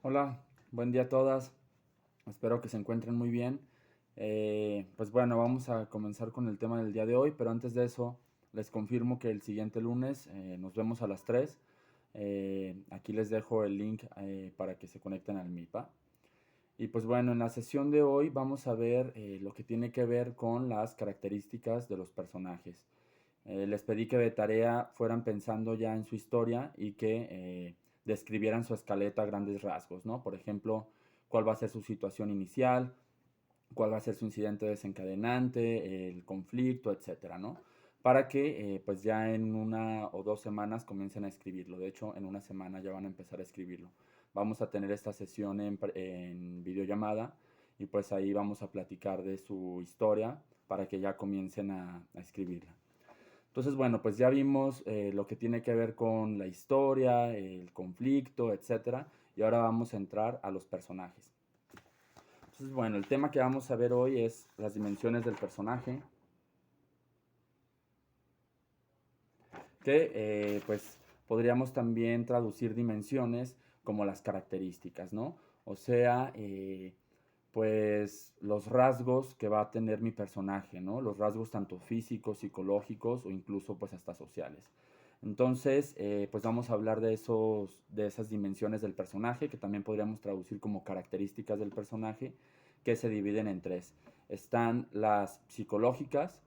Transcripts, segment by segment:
Hola, buen día a todas. Espero que se encuentren muy bien. Pues bueno, vamos a comenzar con el tema del día de hoy, pero antes de eso les confirmo que el siguiente lunes nos vemos a las 3. Aquí les dejo el link para que se conecten al MIPA. Y pues bueno, en la sesión de hoy vamos a ver lo que tiene que ver con las características de los personajes. Les pedí que de tarea fueran pensando ya en su historia y que describieran su escaleta a grandes rasgos, ¿no? Por ejemplo, cuál va a ser su situación inicial, cuál va a ser su incidente desencadenante, el conflicto, etcétera, ¿no? Para que pues ya en 1 o 2 semanas comiencen a escribirlo. De hecho, en una semana ya van a empezar a escribirlo. Vamos a tener esta sesión en videollamada y pues ahí vamos a platicar de su historia para que ya comiencen a escribirla. Entonces, bueno, pues ya vimos lo que tiene que ver con la historia, el conflicto, etcétera, y ahora vamos a entrar a los personajes. Entonces, bueno, el tema que vamos a ver hoy es las dimensiones del personaje, que pues podríamos también traducir dimensiones como las características, ¿no? O sea, pues los rasgos que va a tener mi personaje, ¿no? Los rasgos tanto físicos, psicológicos o incluso pues hasta sociales. Entonces, pues vamos a hablar de esas dimensiones del personaje, que también podríamos traducir como características del personaje, que se dividen en tres. Están las psicológicas,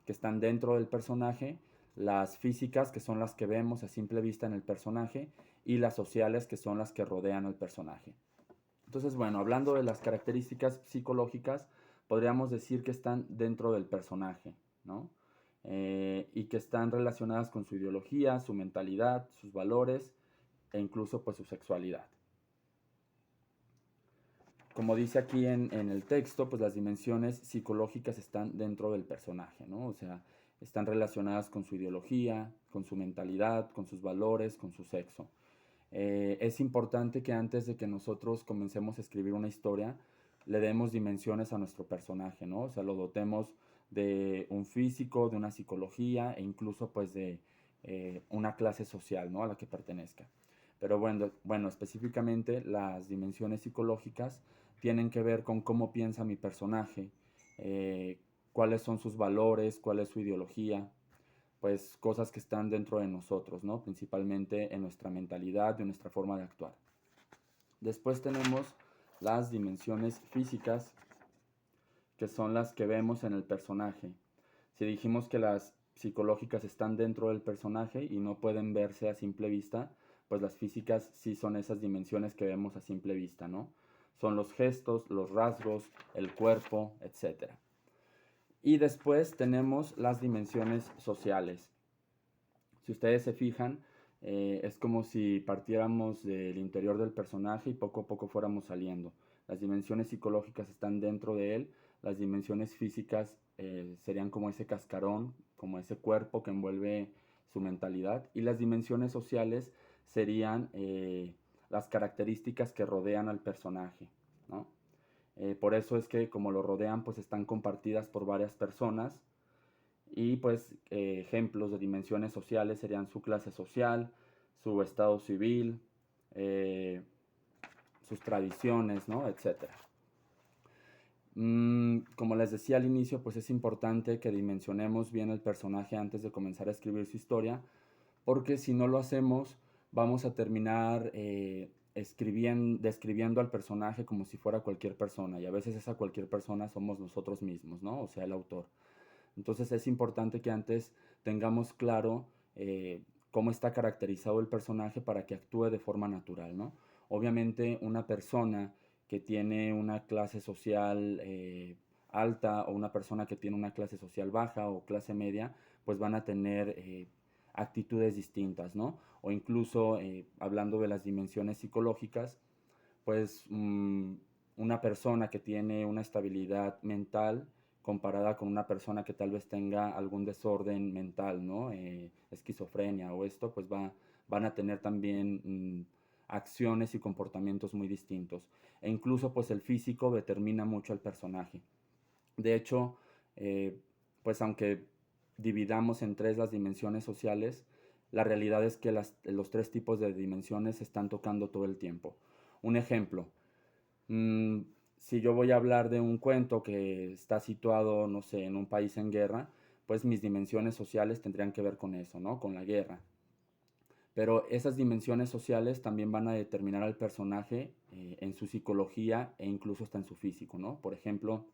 que están dentro del personaje, las físicas, que son las que vemos a simple vista en el personaje, y las sociales, que son las que rodean al personaje. Entonces, bueno, hablando de las características psicológicas, podríamos decir que están dentro del personaje, ¿no? Y que están relacionadas con su ideología, su mentalidad, sus valores e incluso pues su sexualidad. Como dice aquí en el texto, pues las dimensiones psicológicas están dentro del personaje, ¿no? O sea, están relacionadas con su ideología, con su mentalidad, con sus valores, con su sexo. Es importante que antes de que nosotros comencemos a escribir una historia, le demos dimensiones a nuestro personaje, ¿no? O sea, lo dotemos de un físico, de una psicología e incluso pues de una clase social, ¿no? A la que pertenezca. Pero bueno, específicamente las dimensiones psicológicas tienen que ver con cómo piensa mi personaje, eh, cuáles son sus valores, cuál es su ideología, pues cosas que están dentro de nosotros, ¿no? Principalmente en nuestra mentalidad y en nuestra forma de actuar. Después tenemos las dimensiones físicas, que son las que vemos en el personaje. Si dijimos que las psicológicas están dentro del personaje y no pueden verse a simple vista, pues las físicas sí son esas dimensiones que vemos a simple vista, ¿no? Son los gestos, los rasgos, el cuerpo, etcétera. Y después tenemos las dimensiones sociales. Si ustedes se fijan, es como si partiéramos del interior del personaje y poco a poco fuéramos saliendo. Las dimensiones psicológicas están dentro de él, las dimensiones físicas serían como ese cascarón, como ese cuerpo que envuelve su mentalidad, y las dimensiones sociales serían las características que rodean al personaje, ¿no? Por eso es que como lo rodean, pues están compartidas por varias personas y pues ejemplos de dimensiones sociales serían su clase social, su estado civil, eh, sus tradiciones, ¿no? Etcétera. Como les decía al inicio, pues es importante que dimensionemos bien el personaje antes de comenzar a escribir su historia, porque si no lo hacemos, vamos a terminar describiendo al personaje como si fuera cualquier persona, y a veces esa cualquier persona somos nosotros mismos, ¿no? O sea, el autor. Entonces es importante que antes tengamos claro cómo está caracterizado el personaje para que actúe de forma natural, ¿no? Obviamente una persona que tiene una clase social alta o una persona que tiene una clase social baja o clase media, pues van a tener actitudes distintas, ¿no? O incluso hablando de las dimensiones psicológicas, pues una persona que tiene una estabilidad mental comparada con una persona que tal vez tenga algún desorden mental, ¿no? Esquizofrenia o esto, pues van a tener también acciones y comportamientos muy distintos. E incluso pues el físico determina mucho al personaje. De hecho, eh, pues aunque dividamos en tres las dimensiones sociales, la realidad es que los tres tipos de dimensiones se están tocando todo el tiempo. Un ejemplo, mm, si yo voy a hablar de un cuento que está situado, no sé, en un país en guerra, pues mis dimensiones sociales tendrían que ver con eso, ¿no? Con la guerra. Pero esas dimensiones sociales también van a determinar al personaje en su psicología e incluso hasta en su físico, ¿no? Por ejemplo,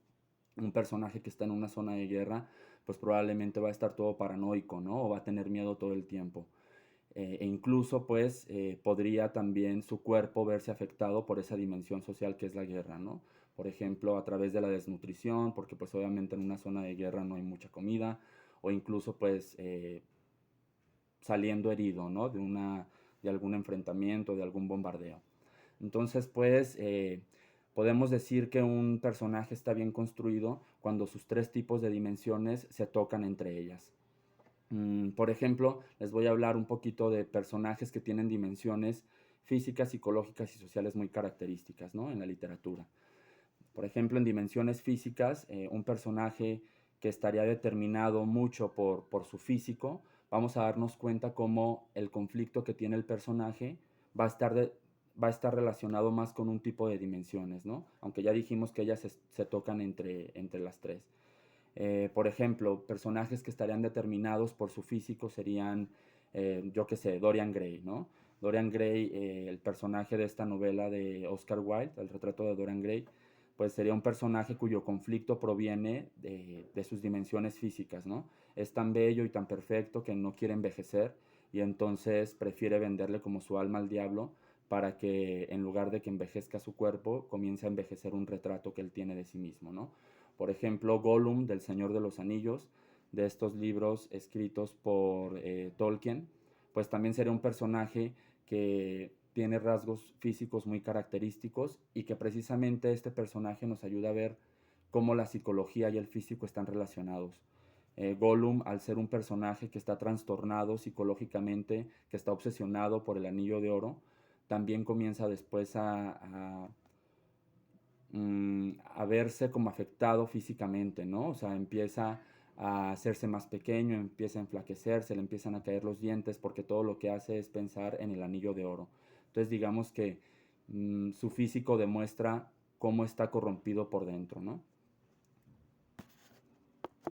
un personaje que está en una zona de guerra, pues probablemente va a estar todo paranoico, ¿no? O va a tener miedo todo el tiempo. E incluso, pues, podría también su cuerpo verse afectado por esa dimensión social que es la guerra, ¿no? Por ejemplo, a través de la desnutrición, porque pues obviamente en una zona de guerra no hay mucha comida, o incluso pues saliendo herido, ¿no? De algún enfrentamiento, de algún bombardeo. Entonces, pues, podemos decir que un personaje está bien construido cuando sus tres tipos de dimensiones se tocan entre ellas. Por ejemplo, les voy a hablar un poquito de personajes que tienen dimensiones físicas, psicológicas y sociales muy características, ¿no? En la literatura. Por ejemplo, en dimensiones físicas, un personaje que estaría determinado mucho por su físico, vamos a darnos cuenta cómo el conflicto que tiene el personaje va a estar, va a estar relacionado más con un tipo de dimensiones, ¿no? Aunque ya dijimos que ellas se tocan entre las tres. Por ejemplo, personajes que estarían determinados por su físico serían, yo qué sé, Dorian Gray, ¿no? Dorian Gray, el personaje de esta novela de Oscar Wilde, el retrato de Dorian Gray, pues sería un personaje cuyo conflicto proviene de sus dimensiones físicas, ¿no? Es tan bello y tan perfecto que no quiere envejecer y entonces prefiere venderle como su alma al diablo para que en lugar de que envejezca su cuerpo, comience a envejecer un retrato que él tiene de sí mismo, ¿no? Por ejemplo, Gollum del Señor de los Anillos, de estos libros escritos por Tolkien, pues también sería un personaje que tiene rasgos físicos muy característicos y que precisamente este personaje nos ayuda a ver cómo la psicología y el físico están relacionados. Gollum, al ser un personaje que está trastornado psicológicamente, que está obsesionado por el anillo de oro, también comienza después a verse como afectado físicamente, ¿no? O sea, empieza a hacerse más pequeño, empieza a enflaquecerse, le empiezan a caer los dientes porque todo lo que hace es pensar en el anillo de oro. Entonces digamos que su físico demuestra cómo está corrompido por dentro, ¿no?